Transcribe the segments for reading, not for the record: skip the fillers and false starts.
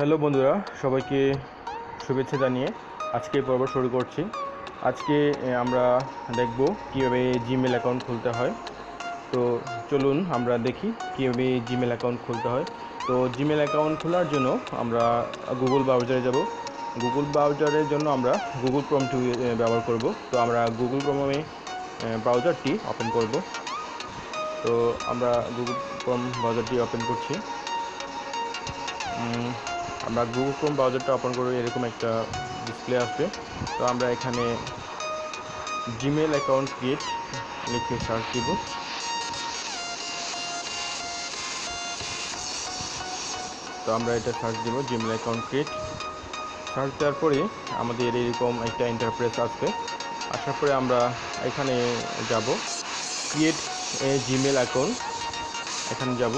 Hello বন্ধুরা, সবাইকে শুভেচ্ছা জানিয়ে আজকে পর্ব শুরু করছি। আজকে আমরা দেখব কীভাবে জিমেল অ্যাকাউন্ট খুলতে হয়। তো চলুন আমরা দেখি কীভাবে জিমেল অ্যাকাউন্ট খুলতে হয়। তো জিমেল অ্যাকাউন্ট খোলার জন্য আমরা গুগল ব্রাউজারে যাব। গুগল ব্রাউজারের জন্য আমরা গুগল ক্রোমটি ব্যবহার করব। তো আমরা গুগল ক্রোমে ব্রাউজারটি ওপেন করব। তো আমরা গুগল ক্রোম ব্রাউজারটি ওপেন করছি। আমরা গুগল ক্রোম ব্রাউজারটা ওপেন করে এরকম একটা ডিসপ্লে আসবে। তো আমরা এখানে জিমেল অ্যাকাউন্ট ক্রিয়েট লিখে সার্চ দিব। তো আমরা এটা সার্চ দেব জিমেল অ্যাকাউন্ট ক্রিয়েট। সার্চ দেওয়ার পরে আমাদের এরকম একটা ইন্টারফেস আসবে। আসার পরে আমরা এখানে যাব ক্রিয়েট এ জিমেল অ্যাকাউন্ট, এখানে যাব।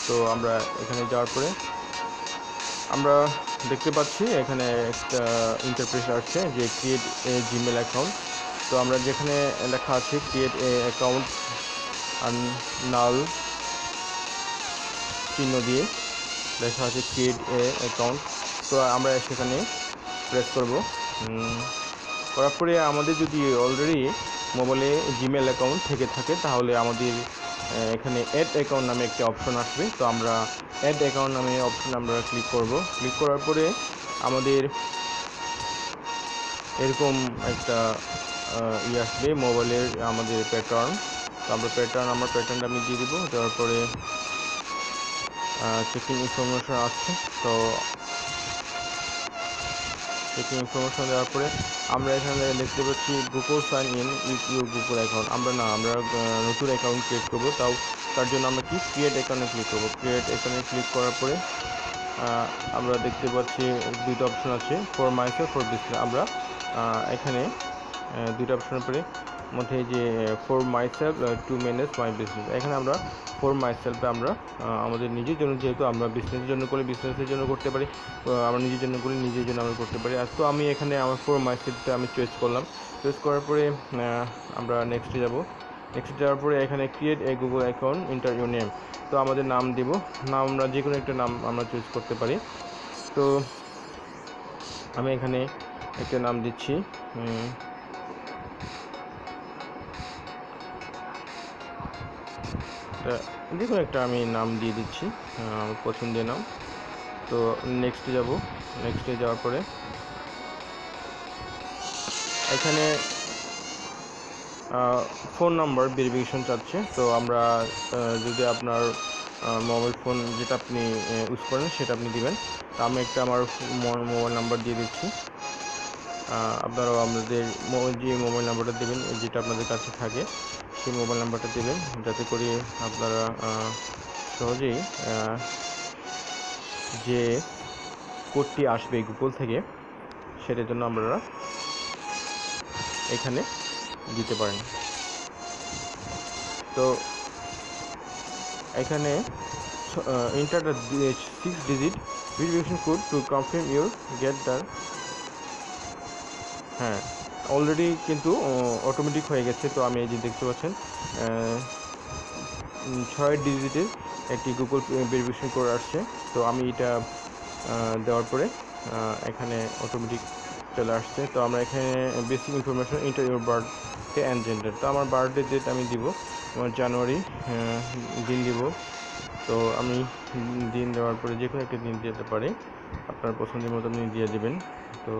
তো আমরা এখানে যাওয়ার পরে আমরা দেখতে পাচ্ছি এখানে একটা ইন্টারফেস আসছে যে ক্রিয়েট এ জিমেল অ্যাকাউন্ট। তো আমরা যেখানে লেখা আছে ক্রিয়েট এ অ্যাকাউন্ট আর নাল চিহ্ন দিয়ে লেখা আছে ক্রিয়েট এ অ্যাকাউন্ট। তো আমরা সেখানে প্রেস করব। করার পরে আমাদের যদি অলরেডি মোবাইলে জিমেল অ্যাকাউন্ট থেকে থাকে তাহলে আমাদের এখানে অ্যাড অ্যাকাউন্ট নামে একটা অপশন আসবে। তো আমরা অ্যাড অ্যাকাউন্ট নামে অপশন আমরা ক্লিক করব। ক্লিক করার পরে আমাদের এরকম একটা আসবে মোবাইলের আমাদের প্যাটার্ন। তো আমরা প্যাটার্নটা আমি দিয়ে দিব। দেওয়ার পরে চেকিং ইনফরমেশন আসছে। তো চেকিং ইনফরমেশন দেওয়ার পরে আমরা এখানে দেখতে পাচ্ছি Google sign in with your Google account. আমরা নতুন অ্যাকাউন্ট ক্রিয়েট করব। তার জন্য আমরা কি ক্রিয়েট অ্যাকাউন্টে ক্লিক করব। ক্রিয়েট অ্যাকাউন্টে ক্লিক করার পরে আমরা দেখতে পাচ্ছি দুইটা অপশন আছে, ফর মাইসেলফ, ফর বিজনেস। আমরা এখানে দুইটা অপশনের পরে মধ্যে যে for myself to manage my business, এখানে আমরা ফর মাইসেলফে আমরা আমাদের নিজের জন্য, যেহেতু আমরা বিজনেসের জন্য করি বিজনেসের জন্য করতে পারি, আমরা নিজের জন্য করি নিজের জন্য আমরা করতে পারি। আর তো আমি এখানে আমার ফর মাইসেলফটা আমি চয়েস করলাম। চয়েস করার পরে আমরা নেক্সটে যাব। নেক্সট যাওয়ার পরে এখানে create a Google account, enter your name. তো আমাদের নাম দেব, নাম আমরা যে কোনো একটা নাম আমরা চুজ করতে পারি। তো আমি এখানে একটা নাম দিচ্ছি, যে কোনো একটা আমি নাম দিয়ে দিচ্ছি আমার পছন্দের নাম। তো নেক্সটে যাব। নেক্সটে যাওয়ার পরে এখানে ফোন নাম্বার ভেরিফিকেশন চাচ্ছে। তো আমরা যদি আপনার মোবাইল ফোন যেটা আপনি ইউজ করেন সেটা আপনি দিবেন। তো আমি একটা আমার মোবাইল নাম্বার দিয়ে দিচ্ছি। আপনারাও আপনাদের যে মোবাইল নাম্বারটা দেবেন, যেটা আপনাদের কাছে থাকে সেই মোবাইল নাম্বারটা দেবেন, যাতে করে আপনারা সহজেই যে কোডটি আসবে গুগল থেকে সেটার জন্য আপনারা এখানে দিতে পারেন। তো এখানে enter the 6 digit verification code to confirm your get the. হ্যাঁ, অলরেডি কিন্তু অটোমেটিক হয়ে গেছে। তো আমি এই যে দেখতে পাচ্ছেন 6 ডিজিটের একটি গুগল ভেরিফিকেশন কোড আসছে। তো আমি এটা দেওয়ার পরে এখানে অটোমেটিক চলে আসছে। তো আমরা এখানে basic information enter your birthday and gender. তো আমার বার্থডে ডেট আমি দিব আমার জানুয়ারি, দিন দিব। তো আমি দিন দেওয়ার পরে যে কোনো একটা দিন দিতে পারি, আপনার পছন্দের মতো আপনি দিয়ে দেবেন। তো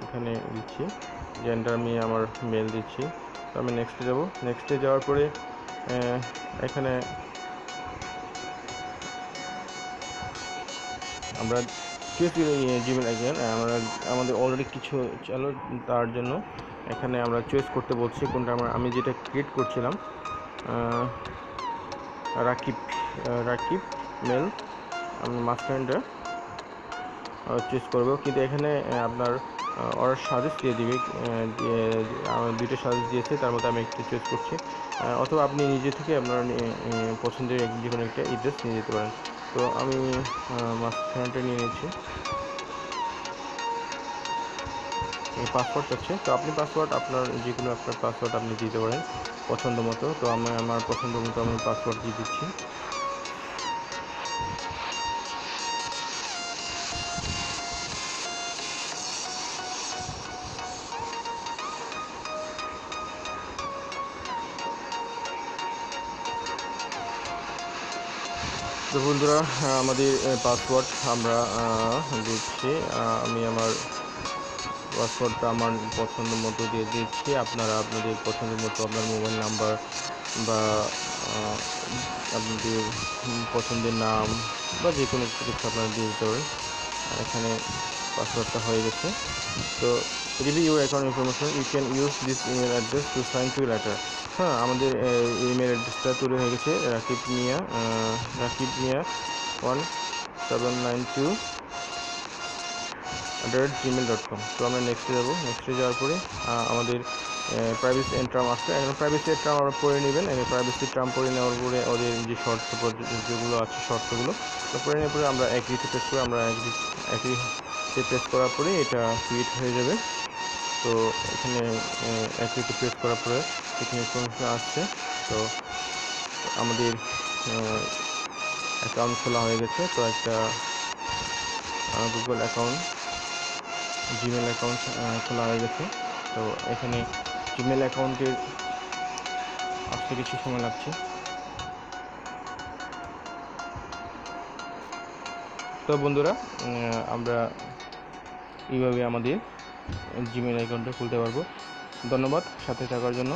এখানে দিচ্ছি জেন্ডার, আমি আমার মেল দিচ্ছি। তো আমি নেক্সটে যাব। নেক্সটে যাওয়ার পরে এখানে আমরা জিমেল অ্যাকাউন্ট আমাদের অলরেডি কিছু চালু, তার জন্য এখানে আমরা চয়েস করতে বলছি কোনটা। আমি যেটা ক্রিয়েট করছিলাম রাকিব মেল, আমি মাঝখানটা চুজ করব। কিন্তু এখানে আপনার ওরা সাজেস্ট দিয়ে দিবে, আমার দুইটা সাজেস্ট দিয়েছে, তার মধ্যে আমি একটা চুজ করছি। অথবা আপনি নিজে থেকে আপনার পছন্দের যে কোনো একটা অ্যাড্রেস নিয়ে যেতে পারেন। তো আমি মাঝখানটা নিয়ে নিচ্ছি। পাসওয়ার্ড চাচ্ছে, তো আপনি পাসওয়ার্ড আপনার যে কোনো আপনার পাসওয়ার্ড আপনি দিতে পারেন পছন্দ মতো। তো আমি আমার পছন্দ মতো আমি পাসওয়ার্ড দিয়ে দিচ্ছি। তো বন্ধুরা, আমাদের পাসওয়ার্ড আমরা দিচ্ছি। আমি আমার পাসওয়ার্ডটা আমার পছন্দ মতো দিয়ে দিচ্ছি। আপনারা আপনাদের পছন্দের মতো আপনার মোবাইল নাম্বার বা আহ, আপনাদের পছন্দের নাম বা যে কোনো কিছু আপনারা দিয়ে দিতে পারেন। এখানে পাসওয়ার্ডটা হয়ে গেছে। তো review your account information, you can use this email address to sign to later. হ্যাঁ, আমাদের ইমেল অ্যাড্রেসটা তৈরি হয়ে গেছে, রাকিব মিয়া 1792 @gmail.com। তো আমরা নেক্সটে যাবো। নেক্সটে যাওয়ার পরে আমাদের প্রাইভেসি এন্ড টার্ম আসছে। এখন প্রাইভেসি এর টার্ম আমরা পড়ে নেবেন। প্রাইভেসি টার্ম পড়ে নেওয়ার পরে ওদের যে যেগুলো আছে শর্তগুলো পড়ে নেওয়ার পরে আমরা অ্যাগ্রিতে প্রেস করে আমরা অ্যাগ্রিতে প্রেস করার পরে এটা ক্রিয়েট হয়ে যাবে। তো এখানে অ্যাগ্রিতে প্রেস করার পরে এখানে ইনফরমেশন আসছে। তো আমাদের অ্যাকাউন্ট খোলা হয়ে গেছে। তো একটা গুগল অ্যাকাউন্ট, জিমেল অ্যাকাউন্ট খোলা হয়ে গেছে। তো এখানে জিমেল অ্যাকাউন্টের আসতে কিছু সময় লাগছে। তো বন্ধুরা, আমরা এইভাবে আমাদের জিমেল অ্যাকাউন্টটা খুলতে পারবো। ধন্যবাদ সাথে থাকার জন্য।